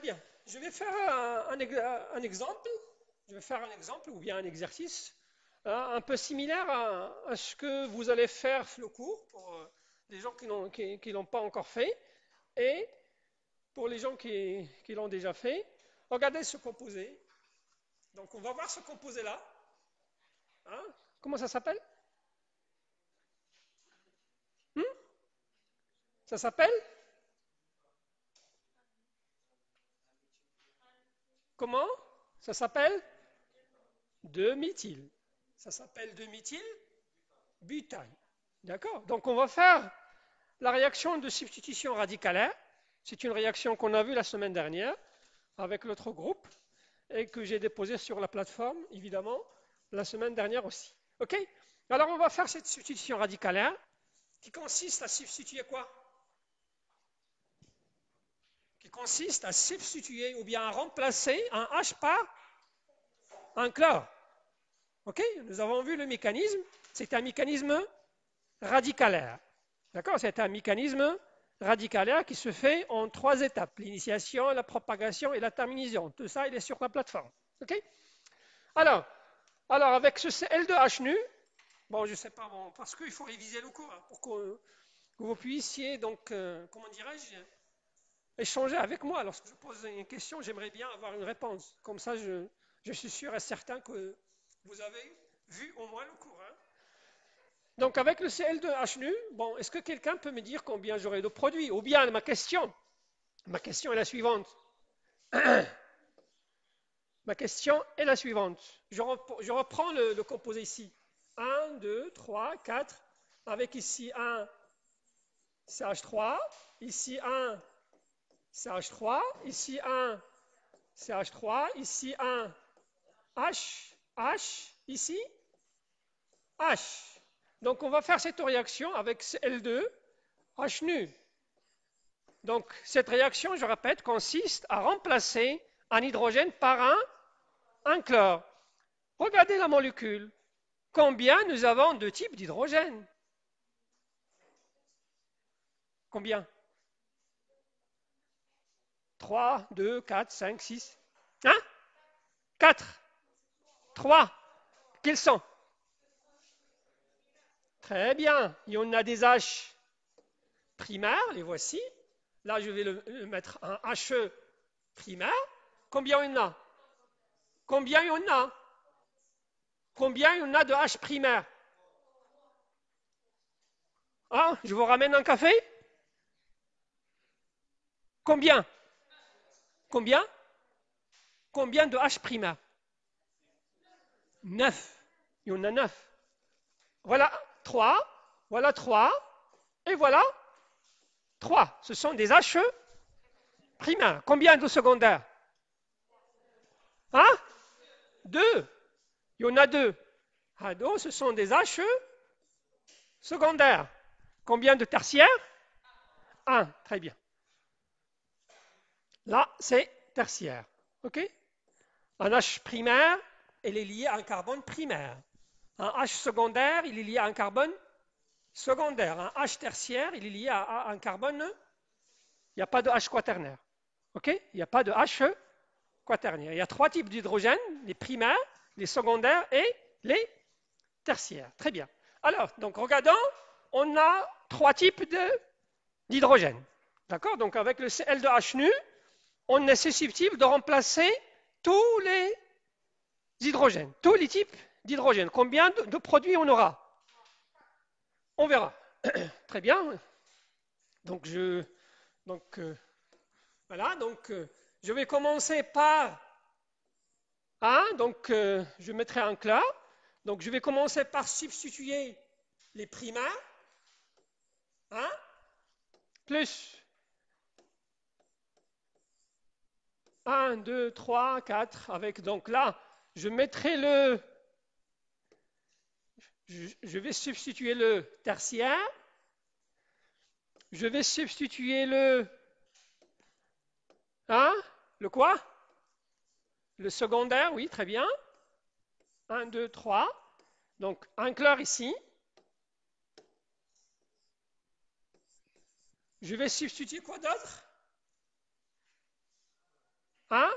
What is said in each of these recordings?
Très bien. Je vais faire un exemple. Je vais faire un exemple ou bien un exercice un peu similaire à ce que vous allez faire le cours pour les gens qui l'ont pas encore fait et pour les gens qui l'ont déjà fait. Regardez ce composé. Donc, on va voir ce composé-là. Hein. Comment ça s'appelle? Hmm. Ça s'appelle? Comment? Ça s'appelle? Demi-méthyle. Ça s'appelle demi-méthylbutyl. D'accord? Donc, on va faire la réaction de substitution radicalaire. C'est une réaction qu'on a vue la semaine dernière avec l'autre groupe et que j'ai déposée sur la plateforme, évidemment, la semaine dernière aussi. OK? Alors, on va faire cette substitution radicalaire qui consiste à substituer quoi? Qui consiste à substituer ou bien à remplacer un H par un chlore. OK? Nous avons vu le mécanisme. C'est un mécanisme radicalaire. D'accord? C'est un mécanisme radicalaire qui se fait en 3 étapes. L'initiation, la propagation et la terminaison. Tout ça, il est sur la plateforme. OK? Alors, avec ce L2H nu, bon, je ne sais pas, bon, parce qu'il faut réviser le cours hein, pour que vous puissiez, donc, comment dirais-je, échanger avec moi. Lorsque je pose une question, j'aimerais bien avoir une réponse. Comme ça, je suis sûr et certain que vous avez vu au moins le cours. Hein. Donc, avec le Cl2H nu, bon, est-ce que quelqu'un peut me dire combien j'aurai de produits? Ou bien ma question est la suivante. Ma question est la suivante. Je reprends le composé ici. 1, 2, 3, 4, avec ici un CH3, ici un CH3, ici un CH3, ici un H, ici H. Donc on va faire cette réaction avec L2, H nu. Donc cette réaction, je répète, consiste à remplacer un hydrogène par un chlore. Regardez la molécule. Combien nous avons de types d'hydrogène? Combien? 3, 2, 4, 5, 6. Hein? 4, 3. Quels sont? Très bien. Il y en a des H primaires, les voici. Là, je vais le mettre un HE primaire. Combien il y en a? Combien il y en a? Combien il y en a de H primaire? Ah, je vous ramène un café? Combien? Combien? Combien de H primaire? 9. Il y en a 9. Voilà 3. Voilà 3. Et voilà 3. Ce sont des HE primaires. Combien de secondaires? Hein? 2. Il y en a 2. Ah, donc, ce sont des HE secondaires. Combien de tertiaires? 1. Très bien. Là, c'est tertiaire. OK? Un H primaire, il est lié à un carbone primaire. Un H secondaire, il est lié à un carbone secondaire. Un H tertiaire, il est lié à un carbone. Il n'y a pas de H quaternaire. OK? Il n'y a pas de H quaternaire. Il y a 3 types d'hydrogène, les primaires, les secondaires et les tertiaires. Très bien. Alors, donc regardons, on a 3 types d'hydrogène. D'accord? Donc avec le Cl2H nu, on est susceptible de remplacer tous les hydrogènes, tous les types d'hydrogène. Combien de produits on aura? On verra. Très bien. Donc, voilà. Donc, je vais commencer par 1. Donc, je mettrai un clat. Donc, je vais commencer par substituer les primaires. 1 plus 1, 2, 3, 4. Avec donc là, je mettrai je vais substituer le tertiaire. Je vais substituer le quoi? Le secondaire, oui, très bien. 1, 2, 3. Donc, un chlore ici. Je vais substituer quoi d'autre? Hein?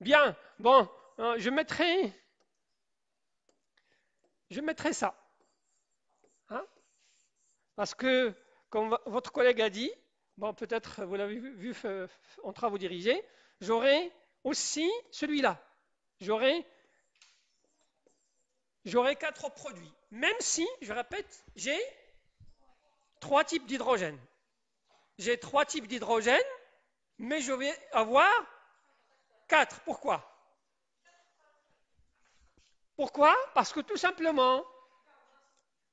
Bien. Bon, je mettrai ça. Hein? Parce que, comme votre collègue a dit, bon, peut-être vous l'avez vu en travaux dirigés, j'aurai aussi celui-là. J'aurai 4 produits. Même si, je répète, j'ai 3 types d'hydrogène. J'ai 3 types d'hydrogène, mais je vais avoir 4. Pourquoi? Pourquoi? Parce que tout simplement,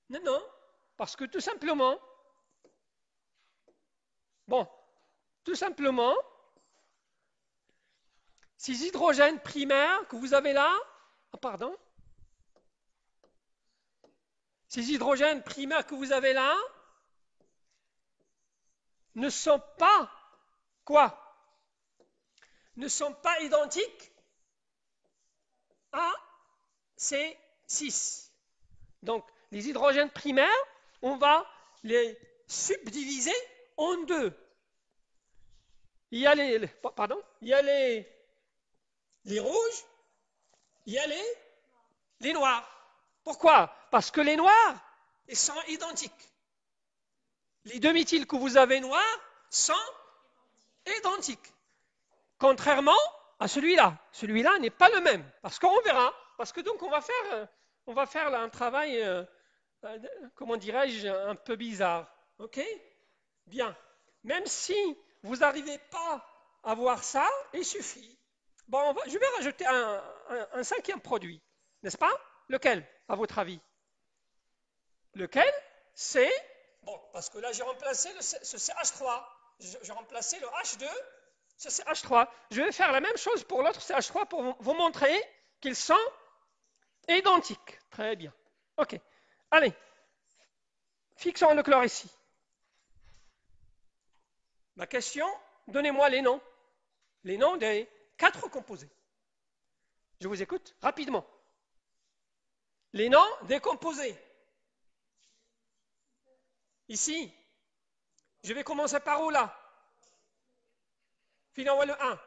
non, parce que tout simplement, bon, tout simplement, ces hydrogènes primaires que vous avez là, pardon, ces hydrogènes primaires que vous avez là ne sont pas quoi? Ne sont pas identiques à ces 6. Donc, les hydrogènes primaires, on va les subdiviser en 2. Il y a les rouges, il y a les noirs. Pourquoi? Parce que les noirs, ils sont identiques. Les 2 méthyls que vous avez noirs sont identiques. Contrairement à celui-là. Celui-là n'est pas le même. Parce qu'on verra. Parce que donc on va faire là un travail, comment dirais-je, un peu bizarre. Ok? Bien. Même si vous n'arrivez pas à voir ça, il suffit. Bon, je vais rajouter un 5e produit. N'est-ce pas? Lequel, à votre avis? Lequel? C'est... Bon, parce que là, j'ai remplacé ce CH3. J'ai remplacé le H2, ce CH3. Je vais faire la même chose pour l'autre CH3 pour vous montrer qu'ils sont identiques. Très bien. OK. Allez. Fixons le chlore ici. Ma question, donnez-moi les noms. Les noms des 4 composés. Je vous écoute rapidement. Les noms des composés. Ici, je vais commencer par où là? Finalement, le 1.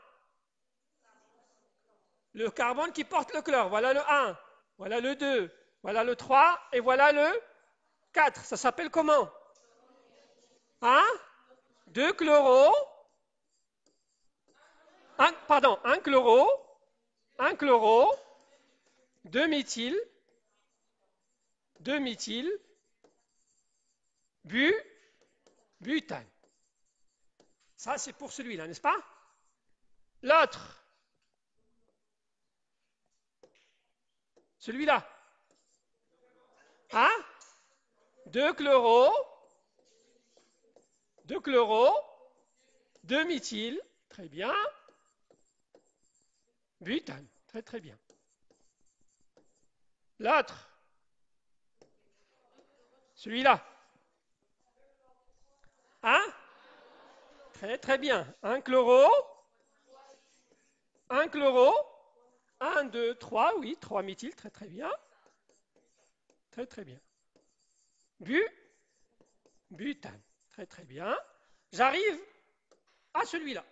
Le carbone qui porte le chlore. Voilà le 1. Voilà le 2. Voilà le 3. Et voilà le 4. Ça s'appelle comment? Hein? 2 chloro. Un chloro. 2 méthyl. 2 méthyl. Butane. Ça, c'est pour celui-là, n'est-ce pas? L'autre. Celui-là. Hein? 2 chloro. 2 méthyl. Très bien. Butane. Très très bien. L'autre. Celui-là. Hein? Très très bien. Un chloro. 1, 2, 3, oui, 3 méthyl, très très bien. Très très bien. Butane, très très bien. J'arrive à celui-là.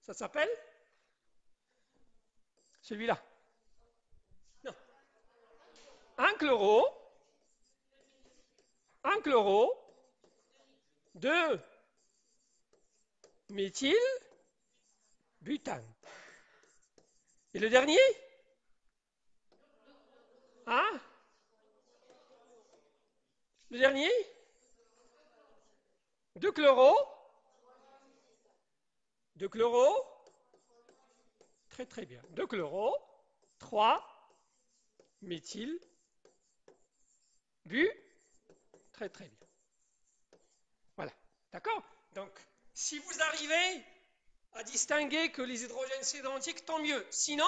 Ça s'appelle celui-là. Non. Un chloro. 2 méthyl butane. Et le dernier? Hein? Le dernier? 2 chloro. Très très bien. 2 chloro. 3 méthyl très très bien. Voilà. D'accord? Donc, si vous arrivez à distinguer que les hydrogènes sont identiques, tant mieux. Sinon,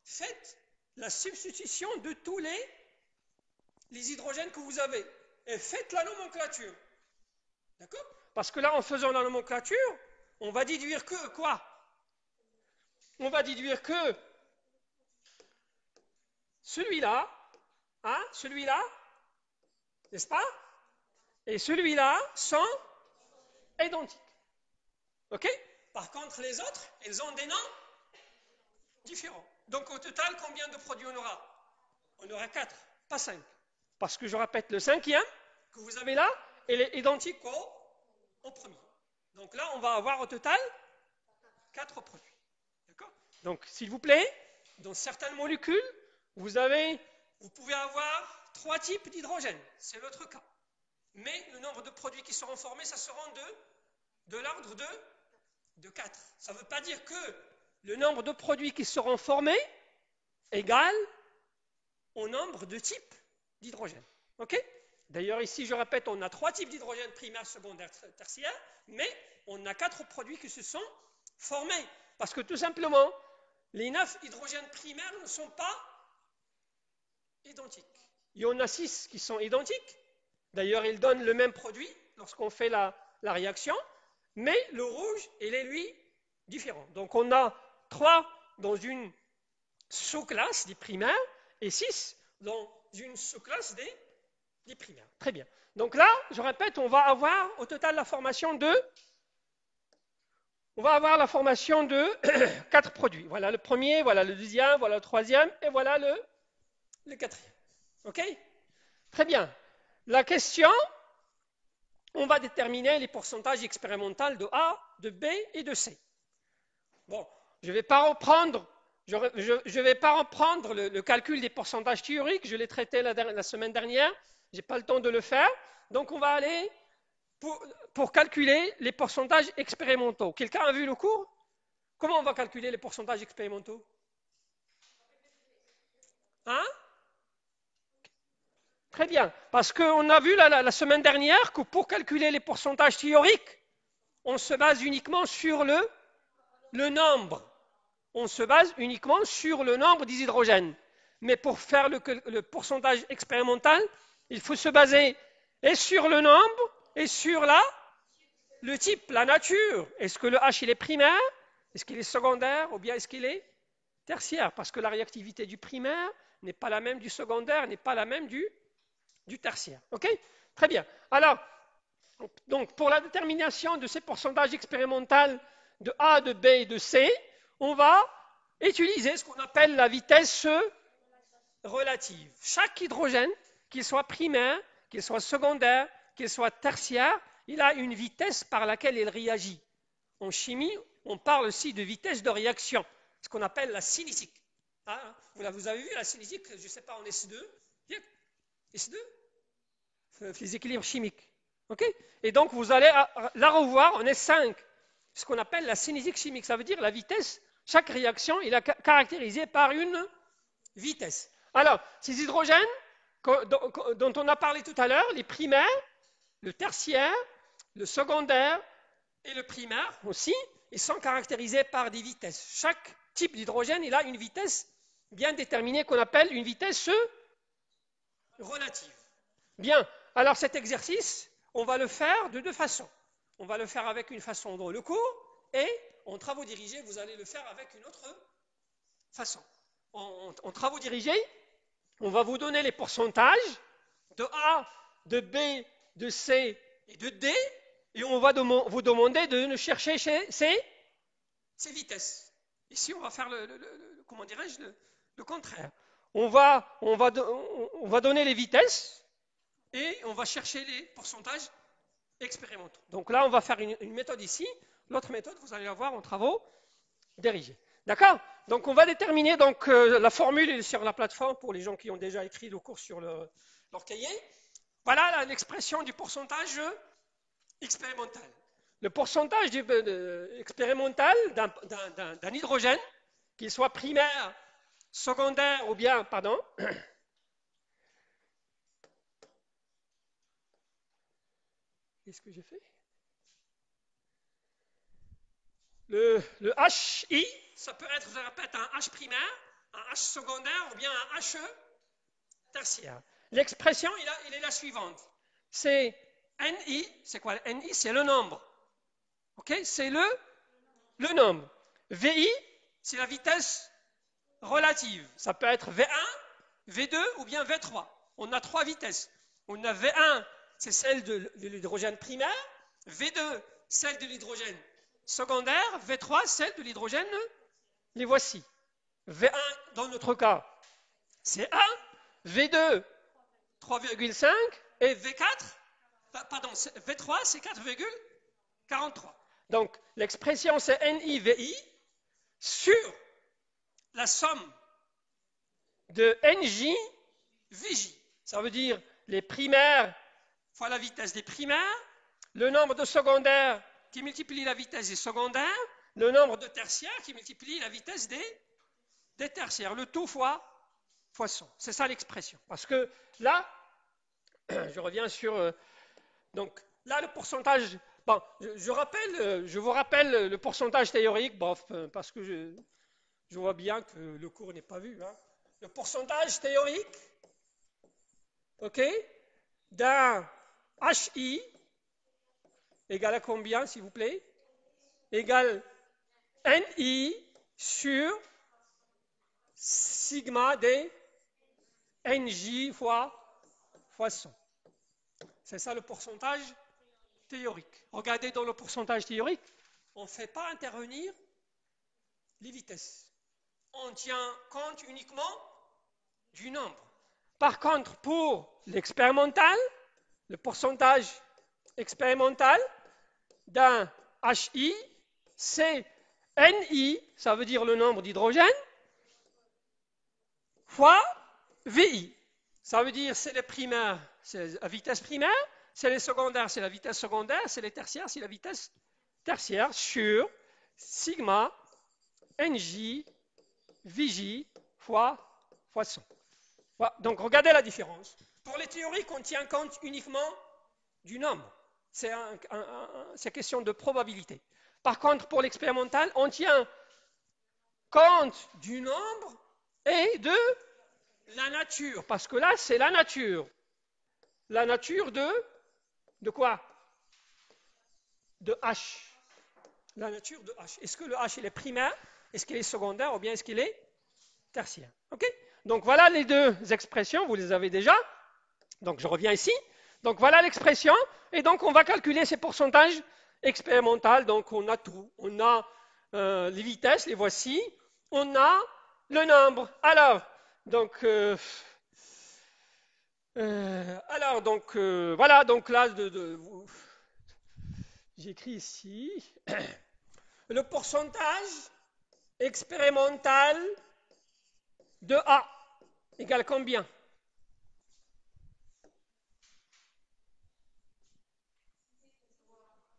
faites la substitution de tous les hydrogènes que vous avez. Et faites la nomenclature. D'accord? Parce que là, en faisant la nomenclature, on va déduire que quoi? On va déduire que celui-là, hein, celui-là, n'est-ce pas? Et celui-là sont identiques. OK? Par contre, les autres, ils ont des noms différents. Donc au total, combien de produits on aura? On aura 4, pas 5. Parce que je répète, le cinquième que vous avez là, il est identique au premier. Donc là, on va avoir au total 4 produits. D'accord? Donc, s'il vous plaît, dans certaines molécules, vous pouvez avoir 3 types d'hydrogène. C'est l'autre cas. Mais le nombre de produits qui seront formés, ça sera de l'ordre de 4. Ça ne veut pas dire que le nombre de produits qui seront formés égale au nombre de types d'hydrogène. OK? D'ailleurs, ici, je répète, on a 3 types d'hydrogène primaire, secondaire, tertiaire, mais on a 4 produits qui se sont formés. Parce que tout simplement, les 9 hydrogènes primaires ne sont pas identiques. Il y en a 6 qui sont identiques. D'ailleurs, ils donnent le même produit lorsqu'on fait la réaction, mais le rouge, il est lui différent. Donc, on a 3 dans une sous-classe des primaires et 6 dans une sous-classe des primaires. Très bien. Donc là, je répète, on va avoir au total la formation de 4 produits. Voilà le premier, voilà le deuxième, voilà le troisième et voilà le quatrième. OK? Très bien. La question, on va déterminer les pourcentages expérimentaux de A, de B et de C. Bon, je ne vais pas reprendre le calcul des pourcentages théoriques, je l'ai traité la semaine dernière, je n'ai pas le temps de le faire. Donc on va aller pour calculer les pourcentages expérimentaux. Quelqu'un a vu le cours? Comment on va calculer les pourcentages expérimentaux? Hein? Très bien, parce qu'on a vu la semaine dernière que pour calculer les pourcentages théoriques, on se base uniquement sur le nombre. On se base uniquement sur le nombre des hydrogènes. Mais pour faire le pourcentage expérimental, il faut se baser et sur le nombre et sur le type, la nature. Est-ce que le H il est primaire? Est-ce qu'il est secondaire? Ou bien est-ce qu'il est tertiaire? Parce que la réactivité du primaire n'est pas la même du secondaire, n'est pas la même du tertiaire. OK? Très bien. Alors, donc, pour la détermination de ces pourcentages expérimentaux de A, de B et de C, on va utiliser ce qu'on appelle la vitesse relative. Chaque hydrogène, qu'il soit primaire, qu'il soit secondaire, qu'il soit tertiaire, il a une vitesse par laquelle il réagit. En chimie, on parle aussi de vitesse de réaction, ce qu'on appelle la cinétique. Ah, vous avez vu la cinétique, je ne sais pas, en S2? S2? Les équilibres chimiques. Okay? Et donc, vous allez la revoir en S5, ce qu'on appelle la cinétique chimique. Ça veut dire la vitesse. Chaque réaction est caractérisée par une vitesse. Alors, ces hydrogènes dont on a parlé tout à l'heure, les primaires, le tertiaire, le secondaire et le primaire aussi, ils sont caractérisés par des vitesses. Chaque type d'hydrogène, il a une vitesse bien déterminée qu'on appelle une vitesse relative. Bien, alors cet exercice, on va le faire de 2 façons. On va le faire avec une façon dans le cours et en travaux dirigés, vous allez le faire avec une autre façon. En travaux dirigés, on va vous donner les pourcentages de A, de B, de C et de D et on va vous demander de nous chercher ces vitesses. Ici, on va faire le contraire. On va donner les vitesses et on va chercher les pourcentages expérimentaux. Donc là, on va faire une méthode ici. L'autre méthode, vous allez la voir en travaux dirigés. D'accord? Donc on va déterminer la formule sur la plateforme pour les gens qui ont déjà écrit le cours sur leur cahier. Voilà l'expression du pourcentage expérimental. Le pourcentage expérimental d'un hydrogène, qu'il soit primaire, secondaire ou bien, pardon, qu'est-ce que j'ai fait? Le HI, ça peut être, je répète, un H primaire, un H secondaire ou bien un H tertiaire. L'expression, il est la suivante. C'est NI, c'est quoi? NI, c'est le nombre. OK? C'est le nombre. VI, c'est la vitesse relative. Ça peut être V1, V2 ou bien V3. On a 3 vitesses. On a V1, c'est celle de l'hydrogène primaire. V2, celle de l'hydrogène secondaire. V3, celle de l'hydrogène, les voici. V1, dans notre cas, c'est 1. V2, 3,5. Et V4, pardon, V3, c'est 4,43. Donc, l'expression, c'est NIVI sur la somme de NJ, VJ. Ça veut dire les primaires fois la vitesse des primaires, le nombre de secondaires qui multiplie la vitesse des secondaires, le nombre de tertiaires qui multiplie la vitesse des tertiaires. Le tout fois 100. C'est ça l'expression. Parce que là, je reviens sur... donc là, le pourcentage... Bon, je vous rappelle le pourcentage théorique, parce que je vois bien que le cours n'est pas vu. Hein. Le pourcentage théorique, ok, d'un HI égale à combien, s'il vous plaît? Égale NI sur sigma des NJ fois 100. C'est ça le pourcentage théorique. Regardez dans le pourcentage théorique, on ne fait pas intervenir les vitesses. On tient compte uniquement du nombre. Par contre, pour l'expérimental, le pourcentage expérimental d'un HI, c'est NI, ça veut dire le nombre d'hydrogène, fois VI. Ça veut dire c'est les primaires, c'est la vitesse primaire, c'est les secondaires, c'est la vitesse secondaire, c'est les tertiaires, c'est la vitesse tertiaire sur sigma NJ VJ fois 100. Voilà. Donc regardez la différence. Pour les théoriques, on tient compte uniquement du nombre. C'est question de probabilité. Par contre, pour l'expérimental, on tient compte du nombre et de la nature. Parce que là, c'est la nature. La nature de quoi? De H. La nature de H. Est-ce que le H il est primaire? Est-ce qu'il est secondaire? Ou bien est-ce qu'il est tertiaire? Ok? Donc voilà les deux expressions, vous les avez déjà. Donc je reviens ici. Donc voilà l'expression. Et donc on va calculer ces pourcentages expérimentaux. Donc on a tout. On a les vitesses, les voici. On a le nombre. Alors, voilà. Donc là, j'écris ici le pourcentage expérimental de A égale combien?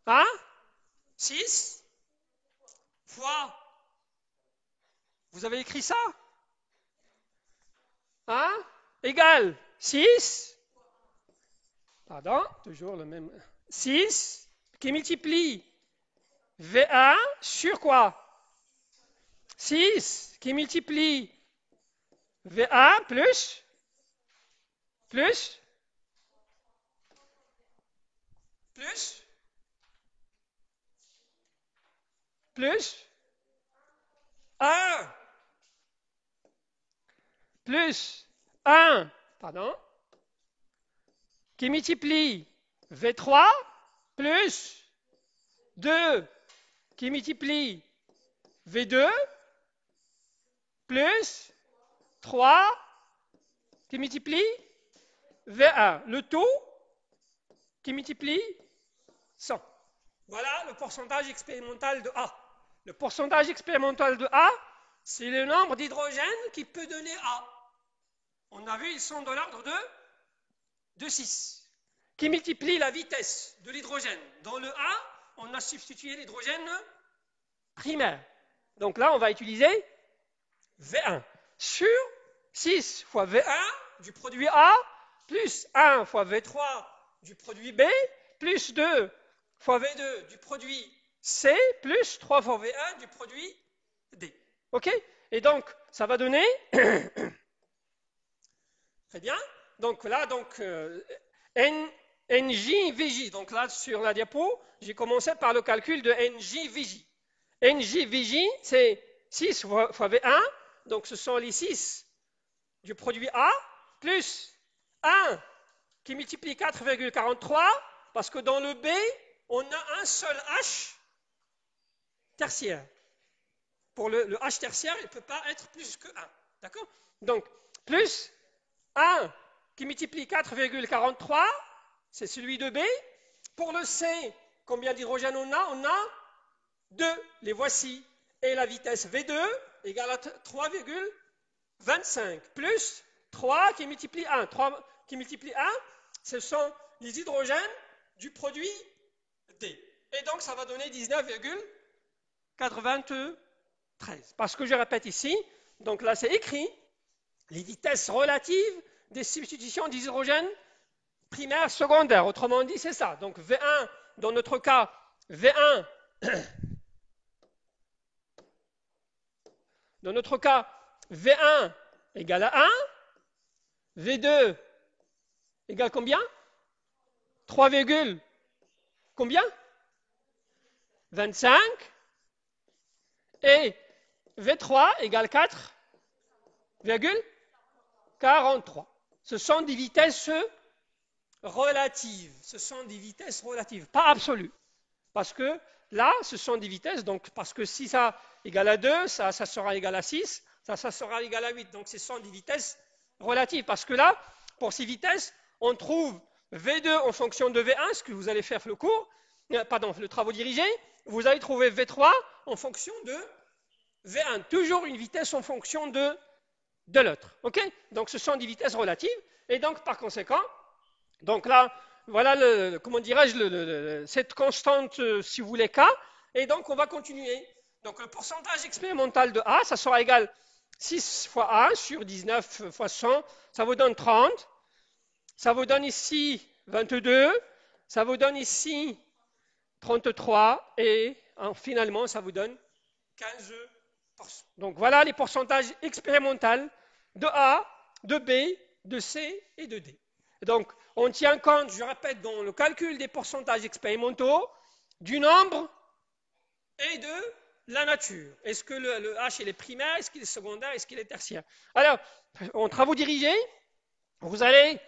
Hein? 6 fois. Vous avez écrit ça? Hein? Égale 6. Pardon, toujours le même. 6 qui multiplie V1 sur quoi? 6 qui multiplie V1 plus 1 plus 1, pardon, qui multiplie V3 plus 2 qui multiplie V2 plus 3 qui multiplie V1. Le tout qui multiplie 100. Voilà le pourcentage expérimental de A. Le pourcentage expérimental de A, c'est le nombre d'hydrogènes qui peut donner A. On a vu, ils sont de l'ordre de 6. Qui multiplie la vitesse de l'hydrogène. Dans le A, on a substitué l'hydrogène primaire. Donc là, on va utiliser V1 sur 6 fois V1 du produit A, plus 1 fois V3 du produit B, plus 2 fois V2 du produit C, plus 3 fois V1 du produit D. OK? Et donc, ça va donner... Très bien. Donc là, NJ, VJ. Donc là, sur la diapo, j'ai commencé par le calcul de NJ, VJ. NJ, VJ, c'est 6 fois V1. Donc ce sont les 6 du produit A, plus 1 qui multiplie 4,43, parce que dans le B, on a un seul H tertiaire. pour le H tertiaire, il ne peut pas être plus que 1. D'accord? Donc, plus 1 qui multiplie 4,43, c'est celui de B. Pour le C, combien d'hydrogènes on a? On a 2. Les voici. Et la vitesse V2 égale à 3,25 plus 3 qui multiplie 1. 3 qui multiplie 1, ce sont les hydrogènes du produit D. Et donc, ça va donner 19,93. Parce que je répète ici, donc là, c'est écrit, les vitesses relatives des substitutions d'hydrogène primaire, secondaire. Autrement dit, c'est ça. Donc, V1, dans notre cas, V1, dans notre cas, V1 égale à 1, V2 égale combien? 3, combien? 25. Et V3 égale 4,43. Ce sont des vitesses relatives. Ce sont des vitesses relatives, pas absolues. Parce que là, ce sont des vitesses, donc parce que si ça égale à 2, ça sera égal à 6, ça sera égal à 8. Donc ce sont des vitesses relatives. Parce que là, pour ces vitesses, on trouve V2 en fonction de V1, ce que vous allez faire le cours, le travaux dirigés, vous allez trouver V3 en fonction de V1. Toujours une vitesse en fonction de l'autre. OK? Donc ce sont des vitesses relatives. Et donc par conséquent, donc là, voilà comment dirais-je, cette constante, si vous voulez, K. Et donc on va continuer. Donc le pourcentage expérimental de A, ça sera égal 6 fois 1 sur 19 fois 100, ça vous donne 30. Ça vous donne ici 22, ça vous donne ici 33 et finalement ça vous donne 15%. Donc voilà les pourcentages expérimentaux de A, de B, de C et de D. Donc on tient compte, je répète, dans le calcul des pourcentages expérimentaux du nombre et de la nature. Est-ce que le H il est primaire, est-ce qu'il est secondaire, est-ce qu'il est tertiaire? Alors, en travaux dirigés, vous allez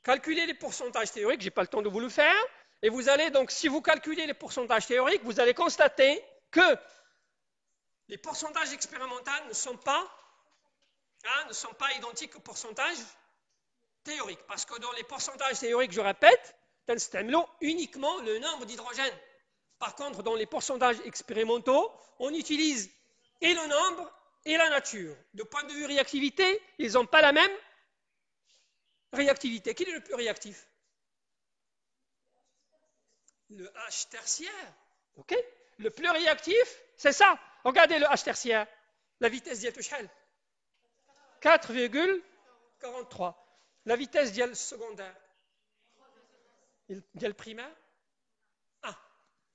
calculer les pourcentages théoriques, je n'ai pas le temps de vous le faire, et vous allez donc, si vous calculez les pourcentages théoriques, vous allez constater que les pourcentages expérimentaux ne sont pas identiques aux pourcentages théoriques. Parce que dans les pourcentages théoriques, je répète, nous uniquement le nombre d'hydrogène. Par contre, dans les pourcentages expérimentaux, on utilise et le nombre et la nature. De point de vue réactivité, ils n'ont pas la même réactivité. Quel est le plus réactif? Le H tertiaire. OK? Le plus réactif, c'est ça. Regardez le H tertiaire. La vitesse d'Yel Touchel. 4,43. La vitesse d'Yel secondaire. D'Yel primaire. 1.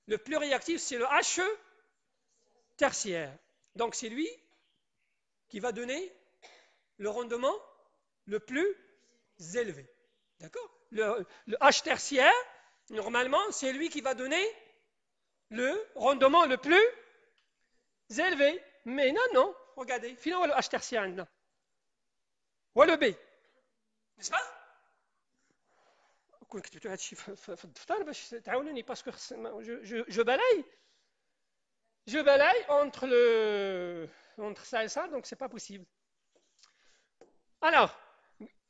Le plus réactif, c'est le H tertiaire. Donc c'est lui qui va donner le rendement le plus élevé. D'accord? Le H tertiaire, normalement, c'est lui qui va donner le rendement le plus élevé. Mais non, regardez, finalement, le H tertiaire, non. Ou le B. N'est-ce pas? Parce que je balaye entre ça et ça, donc c'est pas possible. Alors,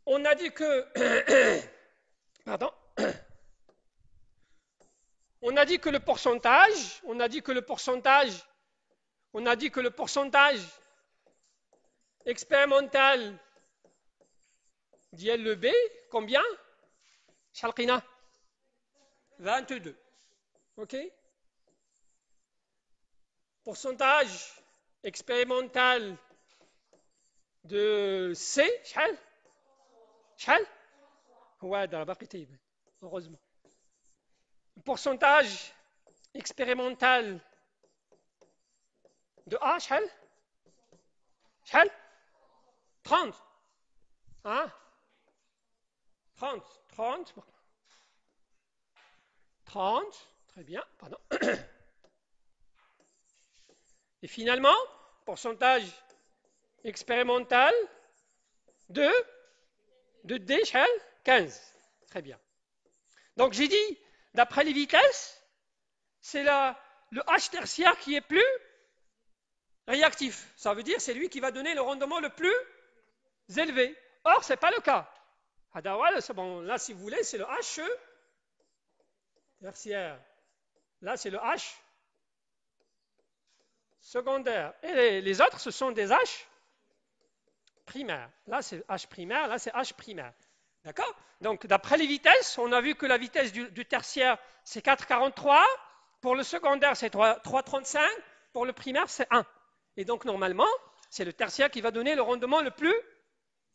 on a dit que pardon. On a dit que le pourcentage expérimental d'ILB, combien? Chalqina 22. OK? Pourcentage expérimental de C, شحال؟ Ouais, dans la باقي heureusement. Pourcentage expérimental de A, شحال؟ 30. Hein? 30, très bien, pardon. Et finalement, pourcentage expérimental de D, 15. Très bien. Donc j'ai dit, d'après les vitesses, c'est le H tertiaire qui est plus réactif. Ça veut dire c'est lui qui va donner le rendement le plus élevé. Or, ce n'est pas le cas. Bon, là, si vous voulez, c'est le H tertiaire. Là, c'est le H secondaire. Et les autres, ce sont des H primaires. Là, c'est H primaire, là, c'est H primaire. D'accord? Donc, d'après les vitesses, on a vu que la vitesse du tertiaire, c'est 4,43. Pour le secondaire, c'est 3,35. Pour le primaire, c'est 1. Et donc, normalement, c'est le tertiaire qui va donner le rendement le plus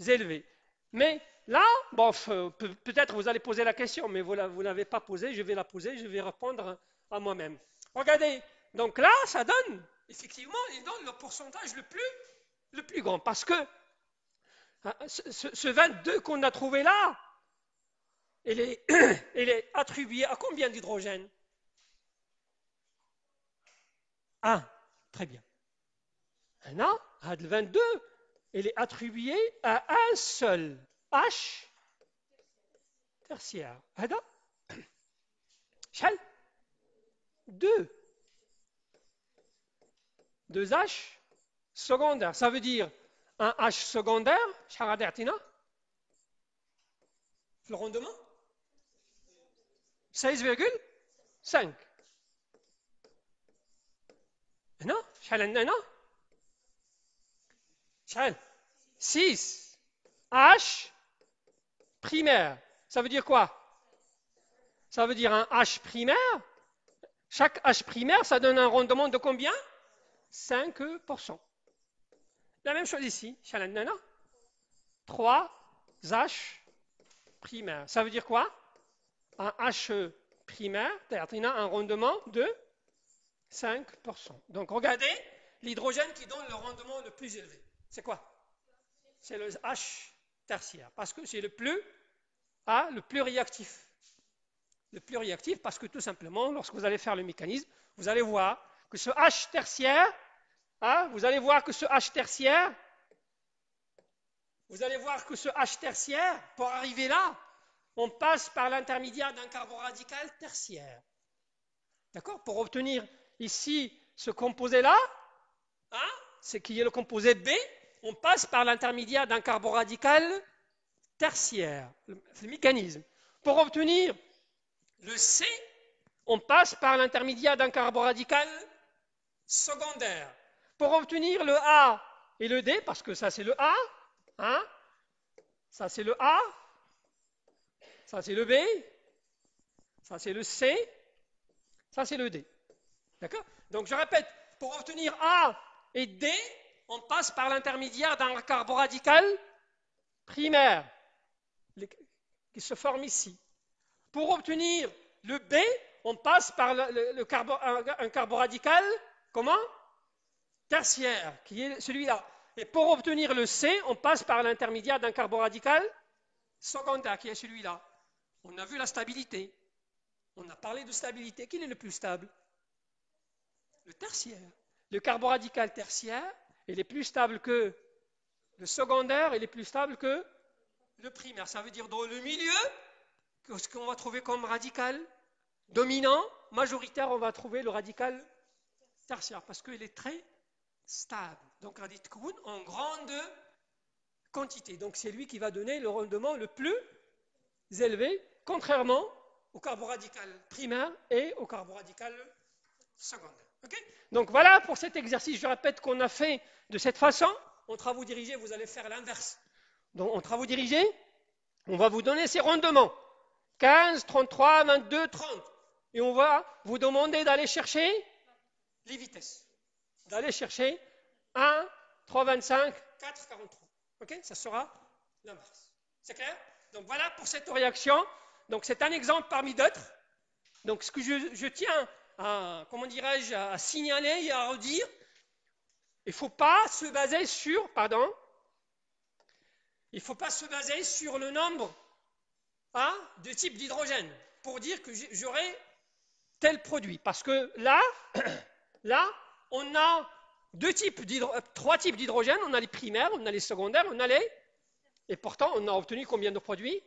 élevé. Mais là, bon, peut-être vous allez poser la question, mais vous ne l'avez pas posée, je vais la poser, je vais répondre à moi-même. Regardez, donc là, ça donne, effectivement, il donne le pourcentage le plus grand. Parce que ce 22 qu'on a trouvé là, il est attribué à combien d'hydrogène? 1. Très bien. Maintenant, le 22, il est attribué à un seul H tertiaire. هذا شحال 2 H secondaires. Ça veut dire un H secondaire, شحال غادي يعطينا في le rendement 16,5. هنا شحال عندنا هنا شحال 6 H primaire. Ça veut dire quoi? Ça veut dire un H primaire. Chaque H primaire, ça donne un rendement de combien? 5%. La même chose ici. 3 H primaires. Ça veut dire quoi? Un H primaire, il a un rendement de 5%. Donc regardez, l'hydrogène qui donne le rendement le plus élevé. C'est quoi? C'est le H tertiaire. Parce que c'est le plus réactif. Le plus réactif parce que tout simplement, lorsque vous allez faire le mécanisme, vous allez voir que ce H tertiaire, vous allez voir que ce H tertiaire, pour arriver là, on passe par l'intermédiaire d'un carboradical tertiaire. D'accord? Pour obtenir ici ce composé-là, c'est qui est le composé B, on passe par l'intermédiaire d'un carboradical tertiaire. C'est le mécanisme. Pour obtenir le C, on passe par l'intermédiaire d'un carboradical secondaire. Pour obtenir le A et le D, parce que ça c'est le A, ça c'est le A, ça c'est le B, ça c'est le C, ça c'est le D. D'accord? Donc je répète, pour obtenir A et D, on passe par l'intermédiaire d'un carboradical primaire qui se forme ici. Pour obtenir le B, on passe par un carboradical, comment? Tertiaire, qui est celui-là. Et pour obtenir le C, on passe par l'intermédiaire d'un carboradical secondaire, qui est celui-là. On a vu la stabilité. On a parlé de stabilité. Quel est le plus stable? Le tertiaire. Le carboradical tertiaire, il est plus stable que le secondaire, il est plus stable que le primaire. Ça veut dire dans le milieu, ce qu'on va trouver comme radical dominant, majoritaire, on va trouver le radical tertiaire, parce qu'il est très stable. Donc, radical en grande quantité. Donc, c'est lui qui va donner le rendement le plus élevé, contrairement au carboradical primaire et au carboradical secondaire. Okay? Donc, voilà pour cet exercice. Je répète qu'on a fait de cette façon. En travaux dirigés, vous allez faire l'inverse. Donc, en travaux dirigés, on va vous donner ces rendements. 15, 33, 22, 30. Et on va vous demander d'aller chercher les vitesses. D'aller chercher 1, 3, 25, 4, 43. Ok? Ça sera l'inverse. C'est clair? Donc voilà pour cette réaction. Donc c'est un exemple parmi d'autres. Donc ce que je tiens à, comment dirais-je, à signaler et à redire, il ne faut pas se baser sur, il ne faut pas se baser sur le nombre de types d'hydrogène pour dire que j'aurai tel produit. Parce que là, on a trois types d'hydrogène. On a les primaires, on a les secondaires, on a les... Et pourtant, on a obtenu combien de produits?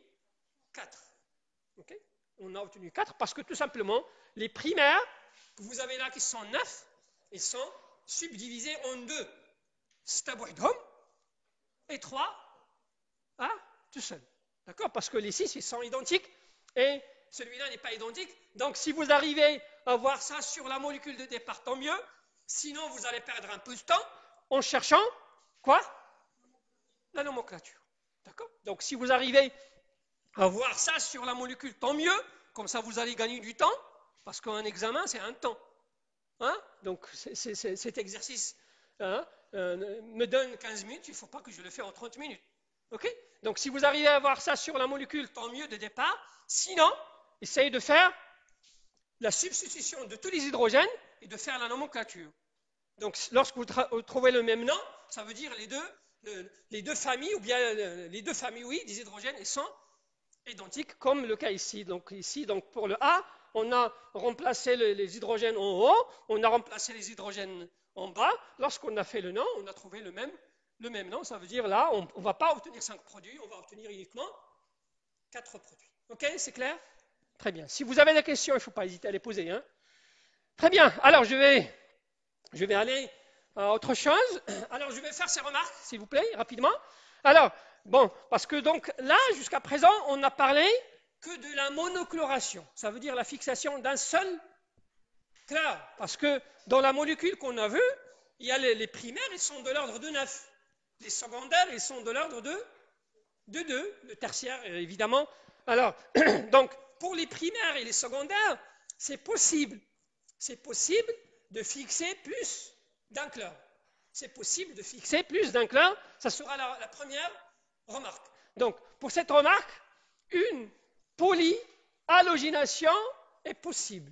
4. Okay? On a obtenu 4 parce que tout simplement, les primaires que vous avez là qui sont 9, ils sont subdivisé en 2. Stabouidhom et 3 tout seul. D'accord? Parce que les 6 ils sont identiques et celui-là n'est pas identique. Donc si vous arrivez à voir ça sur la molécule de départ, tant mieux. Sinon, vous allez perdre un peu de temps en cherchant quoi? La nomenclature. D'accord? Donc si vous arrivez à voir ça sur la molécule, tant mieux. Comme ça, vous allez gagner du temps. Parce qu'un examen, c'est un temps. Donc cet exercice me donne 15 minutes. Il ne faut pas que je le fasse en 30 minutes. Ok? Donc si vous arrivez à voir ça sur la molécule, tant mieux de départ. Sinon, essayez de faire la substitution de tous les hydrogènes et de faire la nomenclature. Donc lorsque vous trouvez le même nom, ça veut dire les deux familles, ou bien les deux familles, oui, des hydrogènes, ils sont identiques, comme le cas ici. Donc ici, pour le A, on a remplacé les hydrogènes en haut, on a remplacé les hydrogènes en bas. Lorsqu'on a fait le nom, on a trouvé le même nom. Ça veut dire là, on ne va pas obtenir 5 produits, on va obtenir uniquement 4 produits. Ok, c'est clair? Très bien. Si vous avez des questions, il ne faut pas hésiter à les poser. Très bien. Alors, je vais aller à autre chose. Alors, je vais faire ces remarques, s'il vous plaît, rapidement. Alors, bon, parce que donc là, jusqu'à présent, on n'a parlé que de la monochloration. Ça veut dire la fixation d'un seul chlore. Parce que dans la molécule qu'on a vue, il y a les primaires, ils sont de l'ordre de 9. Les secondaires, ils sont de l'ordre de 2. Le tertiaire, évidemment. Alors, donc, pour les primaires et les secondaires, c'est possible de fixer plus d'un chlore. C'est possible de fixer plus d'un chlore. Ça sera la première remarque. Donc, pour cette remarque, une polyhalogénation est possible.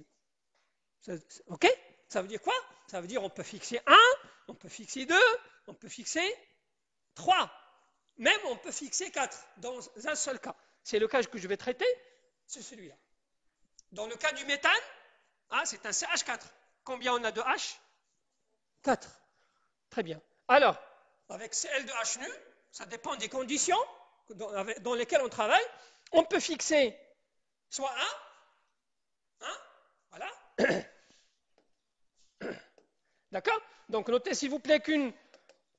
Ok? Ça veut dire quoi? Ça veut dire on peut fixer 1, on peut fixer 2, on peut fixer 3. Même on peut fixer 4 dans un seul cas. C'est le cas que je vais traiter, c'est celui-là. Dans le cas du méthane, c'est un CH4. Combien on a de H? 4. Très bien. Alors, avec Cl2H nu, ça dépend des conditions dans lesquelles on travaille. On peut fixer soit 1, voilà. D'accord? Donc, notez s'il vous plaît qu'une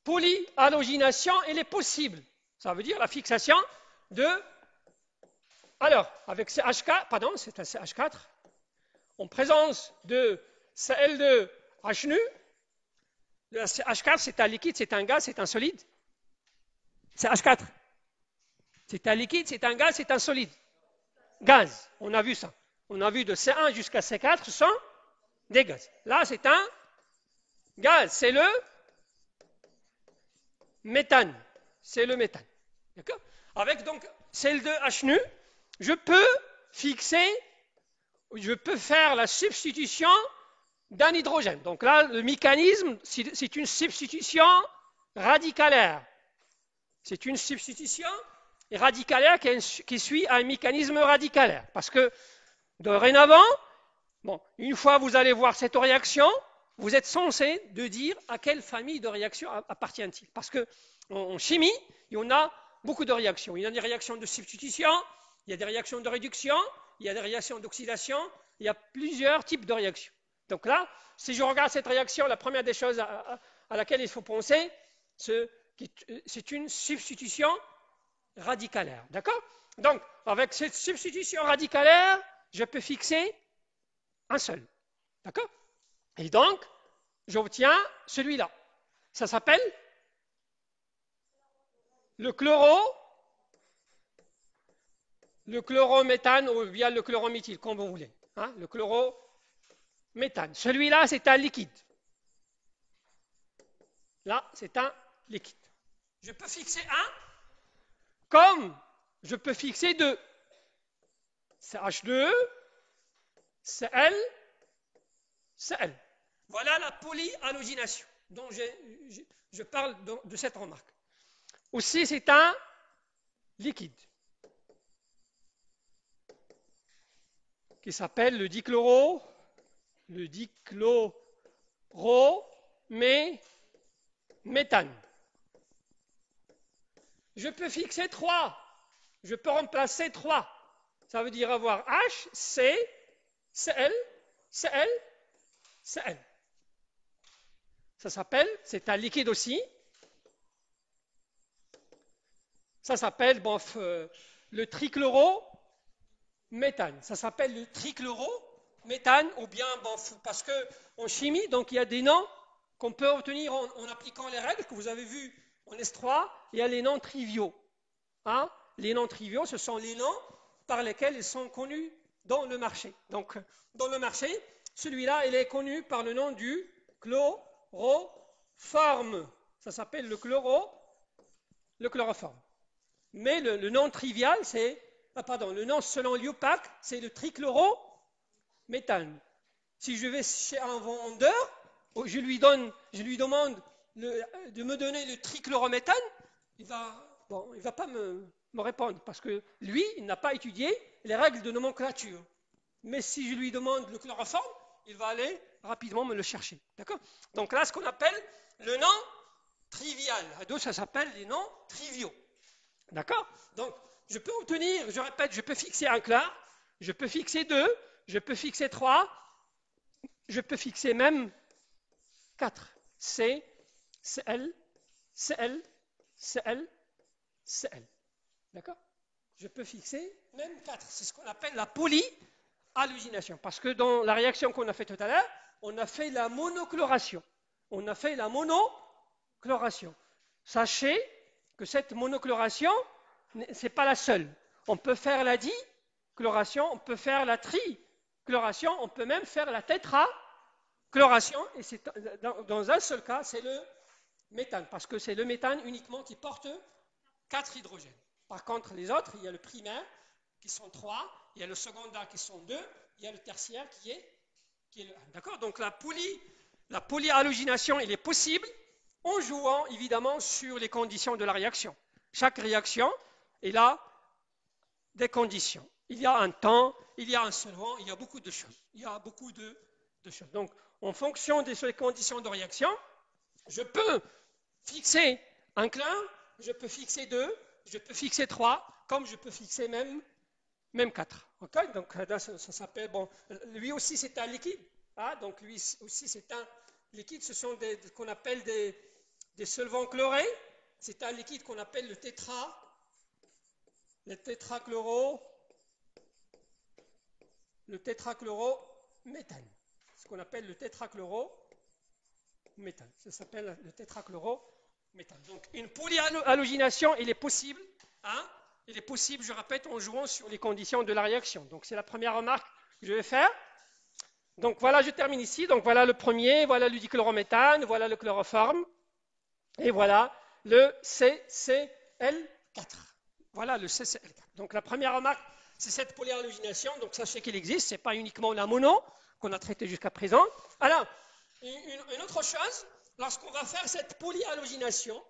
polyhalogénation, elle est possible. Ça veut dire la fixation de... Alors, avec CH4, pardon, c'est un CH4, en présence de Cl2H nu, le CH4, c'est un liquide, c'est un gaz, c'est un solide. CH4, c'est un liquide, c'est un gaz, c'est un solide. Gaz, on a vu ça. On a vu de C1 jusqu'à C4, ce sont des gaz. Là, c'est un gaz, c'est le méthane. C'est le méthane. D'accord? Avec donc Cl2H nu, je peux faire la substitution d'un hydrogène. Donc là, le mécanisme, c'est une substitution radicalaire. C'est une substitution radicalaire qui suit un mécanisme radicalaire. Parce que, dorénavant, une fois vous allez voir cette réaction, vous êtes censé de dire à quelle famille de réaction appartient-il. Parce qu'en chimie, il y en a beaucoup de réactions. Il y a des réactions de substitution, il y a des réactions de réduction, il y a des réactions d'oxydation, il y a plusieurs types de réactions. Donc là, si je regarde cette réaction, la première des choses à laquelle il faut penser, c'est une substitution radicalaire. D'accord? Donc, avec cette substitution radicalaire, je peux fixer un seul. D'accord? Et donc, j'obtiens celui-là. Ça s'appelle le chlorométhane ou bien le chlorométhyle, comme vous voulez. Le chlorométhane. Celui-là, c'est un liquide. Là, c'est un liquide. Je peux fixer 1 comme je peux fixer 2. CH2, Cl, Cl. Voilà la polyhalogénation dont je parle de cette remarque. Aussi, c'est un liquide qui s'appelle le dichlorométhane. Je peux fixer 3. Je peux remplacer 3. Ça veut dire avoir H, C, Cl, Cl, Cl. Ça s'appelle, c'est un liquide aussi. Ça s'appelle le trichlorométhane. Ça s'appelle le trichlorométhane, ou bien, parce que en chimie, donc il y a des noms qu'on peut obtenir en appliquant les règles que vous avez vues en S3. Il y a les noms triviaux. Hein? Les noms triviaux, ce sont les noms par lesquels ils sont connus dans le marché. Donc, dans le marché, celui-là, il est connu par le nom du chloroforme. Ça s'appelle le chloroforme. Mais le nom trivial, le nom selon l'IUPAC, c'est le trichlorométhane. Si je vais chez un vendeur, je lui demande de me donner le trichlorométhane, il va pas me répondre parce que lui, il n'a pas étudié les règles de nomenclature. Mais si je lui demande le chloroforme, il va aller rapidement me le chercher. D'accord? Donc là, ce qu'on appelle le nom trivial. À d'autres, ça s'appelle les noms triviaux. D'accord? Donc, je peux obtenir, je répète, je peux fixer un clair, je peux fixer 2, je peux fixer 3, je peux fixer même 4. C, Cl, Cl, Cl, Cl. D'accord? Je peux fixer même 4. C'est ce qu'on appelle la polyhalogénation. Parce que dans la réaction qu'on a fait tout à l'heure, on a fait la monochloration. Sachez que cette monochloration, ce n'est pas la seule. On peut faire la dichloration, on peut faire la trichloration, on peut même faire la tétrachloration. Et c'est, dans un seul cas, c'est le méthane, parce que c'est le méthane uniquement qui porte 4 hydrogènes. Par contre, les autres, il y a le primaire qui sont 3, il y a le secondaire qui sont 2, il y a le tertiaire qui est le 1. D'accord? Donc la polyhalogénation, elle est possible en jouant évidemment sur les conditions de la réaction. Chaque réaction, elle a des conditions. Il y a un temps, il y a un solvant, il y a beaucoup de choses. Donc, en fonction de ces conditions de réaction, je peux fixer un clin, je peux fixer 2, je peux fixer 3, comme je peux fixer même 4. Okay? Donc, là, ça s'appelle, lui aussi c'est un liquide. Hein? Donc, lui aussi c'est un liquide. Ce sont ce qu'on appelle des solvants chlorés. C'est un liquide qu'on appelle le tétrachlorométhane. Ce qu'on appelle le tétrachlorométhane. Ça s'appelle le tétrachlorométhane. Donc, une polyhalogénation, il est possible. Hein? Il est possible, je répète, en jouant sur les conditions de la réaction. Donc, c'est la première remarque que je vais faire. Donc, voilà, je termine ici. Donc, voilà le premier, voilà le dichlorométhane, voilà le chloroforme. Et voilà le CCl4. Voilà le CCl4. Donc, la première remarque, c'est cette polyhalogénation. Donc, sachez qu'il existe. Ce n'est pas uniquement la mono qu'on a traité jusqu'à présent. Alors, une autre chose, lorsqu'on va faire cette polyhalogénation,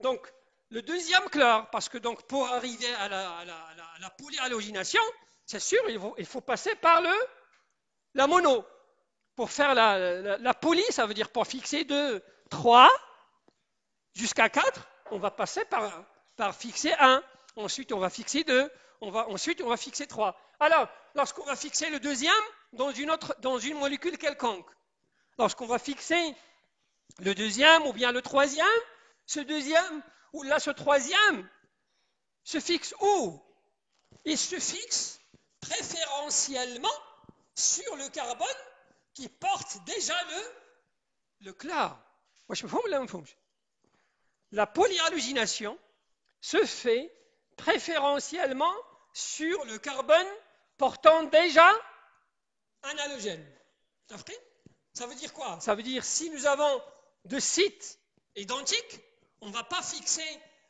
donc le deuxième chlore, parce que donc pour arriver à la polyhalogénation, c'est sûr, il faut passer par la mono. Pour faire la poly, ça veut dire pour fixer de 3 jusqu'à 4, on va passer par fixer 1. Ensuite, on va fixer 2. Ensuite, on va fixer 3. Alors, lorsqu'on va fixer le deuxième dans une molécule quelconque, lorsqu'on va fixer le deuxième ou bien le troisième, ce deuxième ou là ce troisième se fixe où? Il se fixe préférentiellement sur le carbone qui porte déjà le chlore. La polyhalogénation se fait préférentiellement sur le carbone portant déjà un halogène. Ça veut dire quoi? Ça veut dire si nous avons deux sites identiques, on ne va pas fixer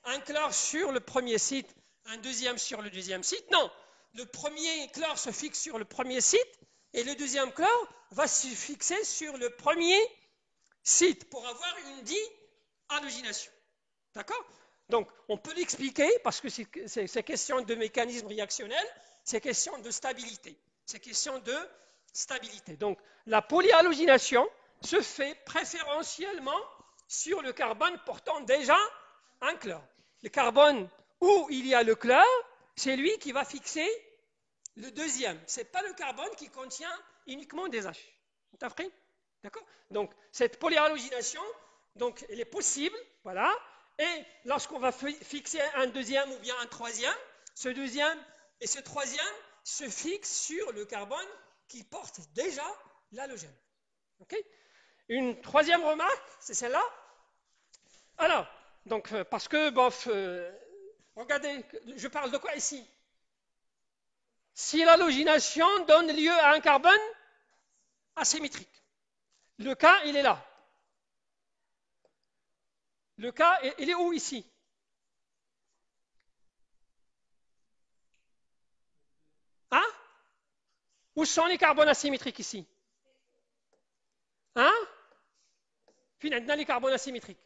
un chlore sur le premier site, un deuxième sur le deuxième site. Non, le premier chlore se fixe sur le premier site et le deuxième chlore va se fixer sur le premier site pour avoir une dihalogénation. D'accord? Donc, on peut l'expliquer parce que c'est question de mécanisme réactionnel, c'est question de stabilité. Donc, la polyhalogénation se fait préférentiellement sur le carbone portant déjà un chlore. Le carbone où il y a le chlore, c'est lui qui va fixer le deuxième. Ce n'est pas le carbone qui contient uniquement des H. T'as compris? D'accord? Donc, cette polyhalogénation, donc, elle est possible, voilà. Et lorsqu'on va fixer un deuxième ou bien un troisième, ce deuxième et ce troisième se fixent sur le carbone qui porte déjà l'halogène. Ok? Une troisième remarque, c'est celle-là. Alors, donc, parce que, bof, regardez, je parle de quoi ici? Si l'halogénation donne lieu à un carbone asymétrique. Le cas, il est là. Le cas, il est où ici? Hein? Où sont les carbones asymétriques ici? Hein? Finalement, les carbones asymétriques.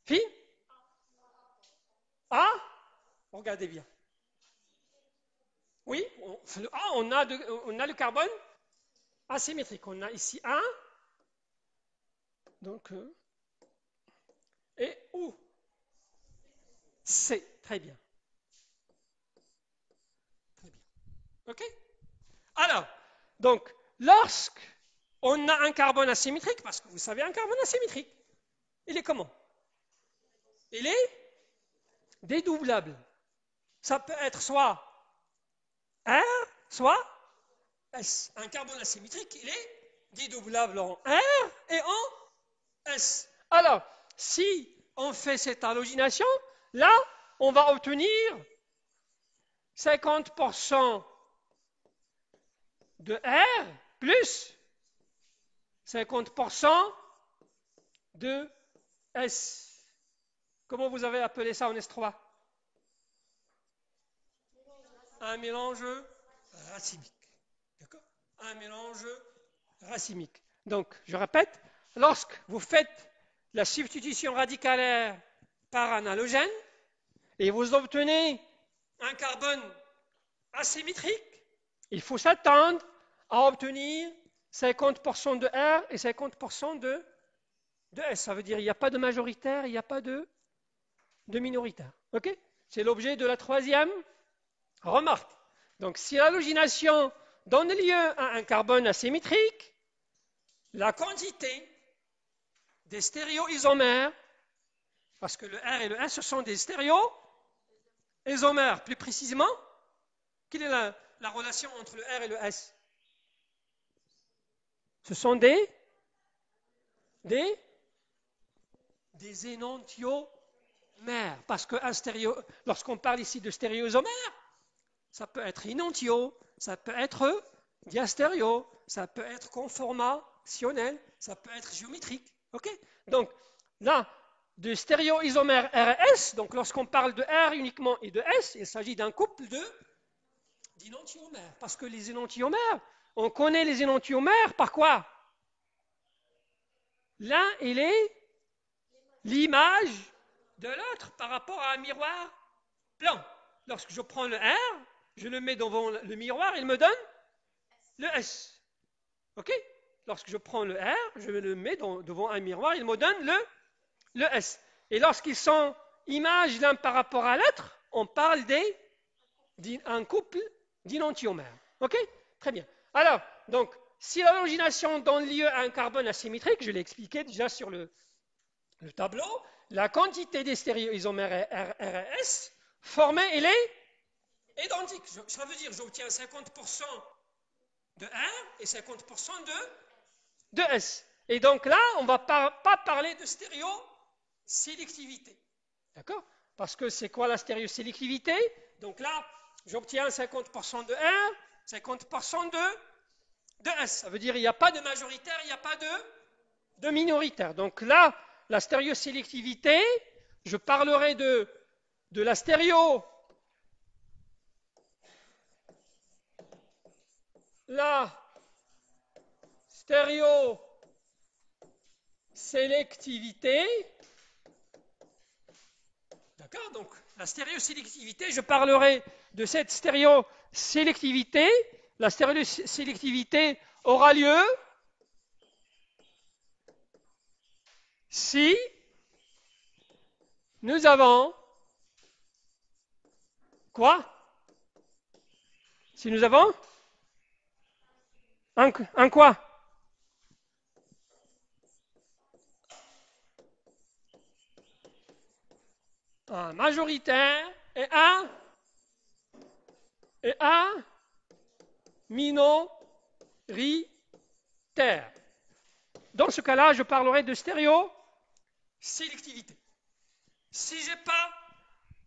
Fin? Ah? Regardez bien. Oui, on a le carbone asymétrique. On a ici un. Donc, et où? C. Très bien. Très bien. OK? Alors, donc, lorsque on a un carbone asymétrique, parce que vous savez, un carbone asymétrique, il est comment? Il est dédoublable. Ça peut être soit R, soit S. Un carbone asymétrique, il est dédoublable en R et en S. Alors, si on fait cette halogénation, là, on va obtenir 50% de R plus 50% de S. Comment vous avez appelé ça en S3? Un mélange racimique. D'accord? Un mélange racimique. Donc, je répète, lorsque vous faites la substitution radicalaire par un halogène et vous obtenez un carbone asymétrique, il faut s'attendre à obtenir 50% de R et 50% de S. Ça veut dire qu'il n'y a pas de majoritaire, il n'y a pas de minoritaire. Ok? C'est l'objet de la troisième remarque. Donc, si l'halogénation donne lieu à un carbone asymétrique, la quantité des stéréoisomères, parce que le R et le S, ce sont des stéréoisomères. Plus précisément, quelle est la relation entre le R et le S? Ce sont des énantiomères. Parce que lorsqu'on parle ici de stéréoisomère, ça peut être énantio, ça peut être diastéréo, ça peut être conformationnel, ça peut être géométrique. Ok? Donc, là, de stéréoisomère RS, donc lorsqu'on parle de R uniquement et de S, il s'agit d'un couple d'énantiomères. Parce que les énantiomères, on connaît les énantiomères par quoi? L'un, il est l'image de l'autre par rapport à un miroir blanc. Lorsque je prends le R, je le mets devant le miroir, il me donne le S. OK? Lorsque je prends le R, je le mets devant un miroir, il me donne le S. Et lorsqu'ils sont images l'un par rapport à l'autre, on parle d'un couple d'énantiomères. OK? Très bien. Alors, donc, si l'halogénation donne lieu à un carbone asymétrique, je l'ai expliqué déjà sur le tableau, la quantité des stéréoisomères RS formée, elle est identique. Ça veut dire que j'obtiens 50% de R et 50% de S. Et donc là, on ne va pas parler de stéréosélectivité. D'accord? Parce que c'est quoi la stéréosélectivité? Donc là, j'obtiens 50% de R, 50% de S. Ça veut dire qu'il n'y a pas de majoritaire, il n'y a pas de minoritaire. Donc là, la stéréosélectivité, je parlerai de la stéréosélectivité. D'accord? Donc, la stéréosélectivité, je parlerai de cette stéréosélectivité. La stéréosélectivité aura lieu si nous avons quoi? Si nous avons un quoi? un majoritaire et un minoritaire. Dans ce cas-là, je parlerai de stéréosélectivité. Si je n'ai pas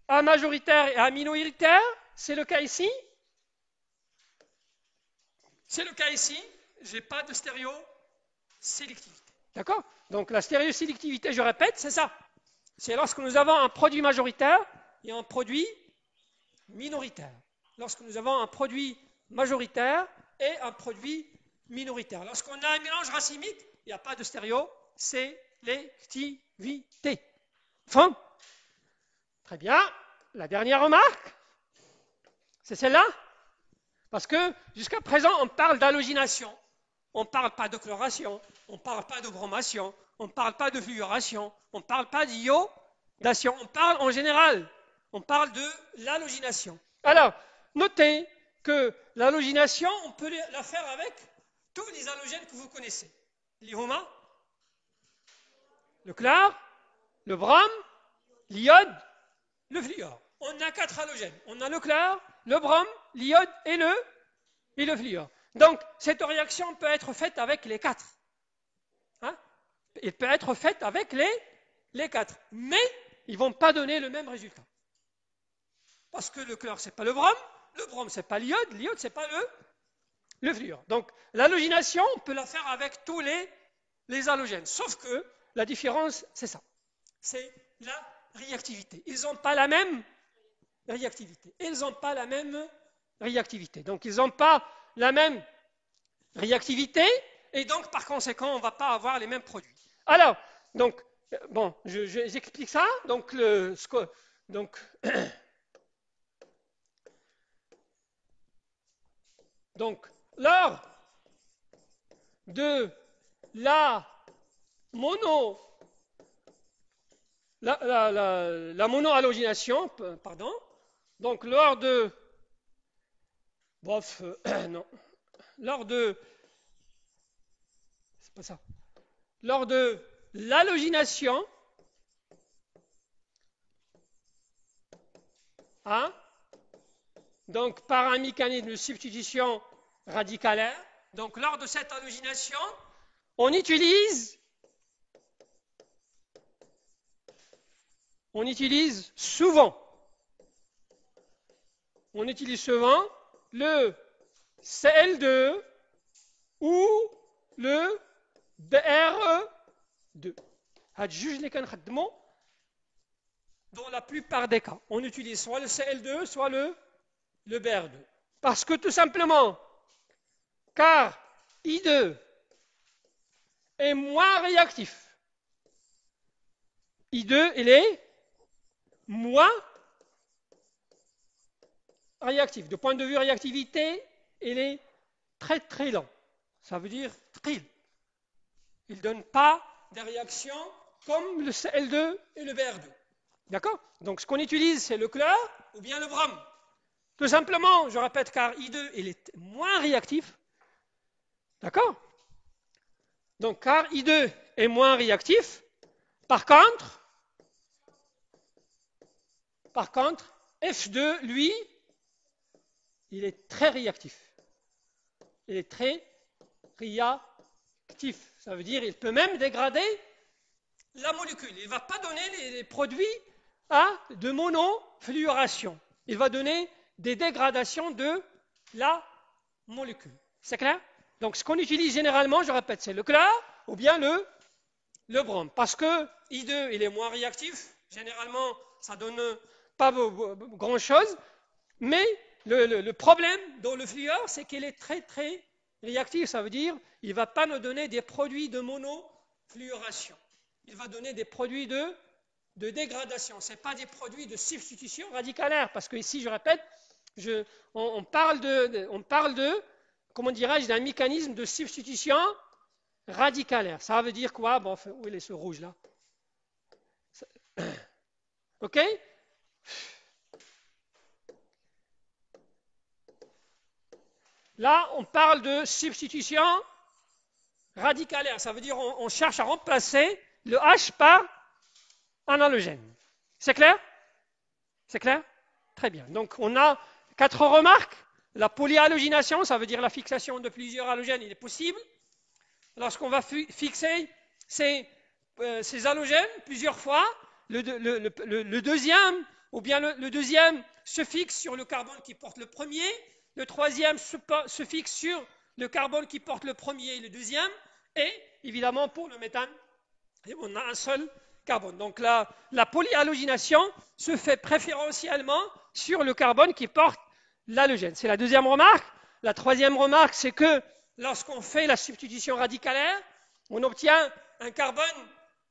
un majoritaire et un minoritaire, c'est le cas ici. C'est le cas ici, je n'ai pas de stéréosélectivité. D'accord? Donc la stéréosélectivité, je répète, c'est ça. C'est lorsque nous avons un produit majoritaire et un produit minoritaire. Lorsque nous avons un produit majoritaire et un produit minoritaire. Lorsqu'on a un mélange racemique, il n'y a pas de stéréosélectivité. Enfin, très bien. La dernière remarque, c'est celle-là. Parce que jusqu'à présent, on parle d'halogénation. On ne parle pas de chloration, on ne parle pas de bromation, on ne parle pas de fluoration, on ne parle pas d'iodation, on parle en général, on parle de l'halogénation. Alors, notez que l'halogénation, on peut la faire avec tous les halogènes que vous connaissez. L'ihoma, le chlore, le brome, l'iode, le fluor. On a 4 halogènes. On a le chlore, le brome, l'iode et le fluor. Donc, cette réaction peut être faite avec les 4. Hein? Elle peut être faite avec les 4. Mais ils ne vont pas donner le même résultat. Parce que le chlore, ce n'est pas le brome ce n'est pas l'iode ce n'est pas le fluor. Donc, l'halogénation, on peut la faire avec tous les halogènes. Sauf que la différence, c'est ça. C'est la réactivité. Ils n'ont pas la même réactivité. Donc, ils n'ont pas la même réactivité et donc, par conséquent, on ne va pas avoir les mêmes produits. Alors, donc, bon, j'explique ça. Donc, donc, lors de la monohalogénation, pardon, donc lors de c'est pas ça. Lors de l'halogénation, donc par un mécanisme de substitution radicalaire, donc lors de cette halogénation, on utilise souvent le Cl2 ou le BR2. Dans la plupart des cas, on utilise soit le Cl2, soit le BR2. Parce que tout simplement, car I2 est moins réactif. I2, il est moins réactif. De point de vue réactivité, il est très très lent. Ça veut dire trill. Il ne donne pas des réactions comme le Cl2 et le BR2. D'accord? Donc ce qu'on utilise, c'est le chlore ou bien le brome. Tout simplement, je répète, car I2, il est moins réactif. D'accord? Donc car I2 est moins réactif, par contre, F2, lui, il est très réactif. Il est très réactif. Ça veut dire qu'il peut même dégrader la molécule. Il ne va pas donner les produits de monofluoration. Il va donner des dégradations de la molécule. C'est clair? Donc ce qu'on utilise généralement, je répète, c'est le chlore ou bien le brome. Parce que I2, il est moins réactif. Généralement, ça ne donne pas grand-chose. Mais le problème dans le fluor, c'est qu'il est très très réactif. Ça veut dire qu'il ne va pas nous donner des produits de monofluoration. Il va donner des produits de dégradation. Ce n'est pas des produits de substitution radicalaire. Parce que ici, je répète, on parle de comment dirais-je, d'un mécanisme de substitution radicalaire. Ça veut dire quoi? Bon, où est ce rouge là? Ok? Là, on parle de substitution radicalaire. Ça veut dire on cherche à remplacer le H par un halogène. C'est clair? C'est clair? Très bien. Donc, on a 4 remarques. La polyhalogénation, ça veut dire la fixation de plusieurs halogènes, il est possible. Lorsqu'on va fixer ces halogènes plusieurs fois, le deuxième, ou bien le deuxième se fixe sur le carbone qui porte le premier, le troisième se fixe sur le carbone qui porte le premier et le deuxième, et évidemment pour le méthane, on a un seul carbone. Donc la polyhalogénation se fait préférentiellement sur le carbone qui porte l'halogène. C'est la deuxième remarque. La troisième remarque, c'est que lorsqu'on fait la substitution radicalaire, on obtient un carbone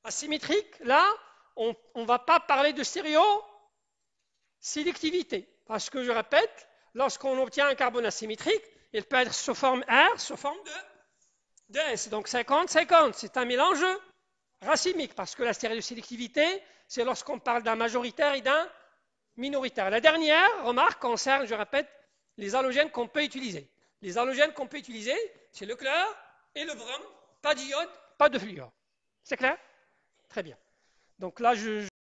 asymétrique. Là, on ne va pas parler de stéréosélectivité. Parce que, je répète, lorsqu'on obtient un carbone asymétrique, il peut être sous forme R, sous forme de S. Donc 50-50, c'est un mélange racemique. Parce que la stéréosélectivité, c'est lorsqu'on parle d'un majoritaire et d'un minoritaire. La dernière remarque concerne, je répète, les halogènes qu'on peut utiliser. Les halogènes qu'on peut utiliser, c'est le chlore et le brome, pas d'iode, pas de fluor. C'est clair? Très bien. Donc là,